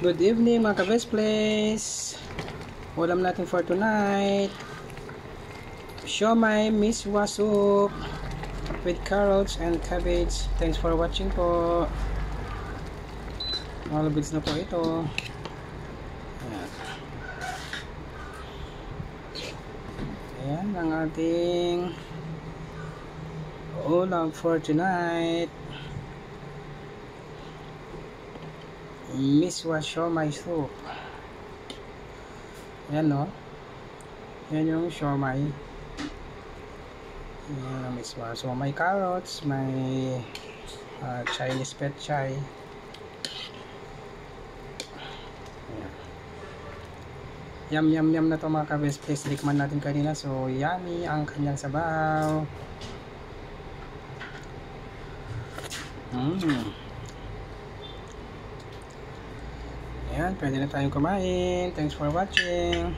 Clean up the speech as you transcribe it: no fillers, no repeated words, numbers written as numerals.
Good evening mga ka-best place. Ulam natin for tonight, siomai miswa soup with carrots and cabbage. Thanks for watching po. All goods na po ito. Ayan ang ating ulam for tonight. Miswa siomai soup. Ayan no. Yan yung siomai. Ayan ang miswa. So may carrots, may Chinese pet chai. Yum yum yum na to mga ka-best place. Tikman natin kanina. So yummy ang kanyang sabaw. Ayan, pwede na tayong kumain. Thanks for watching.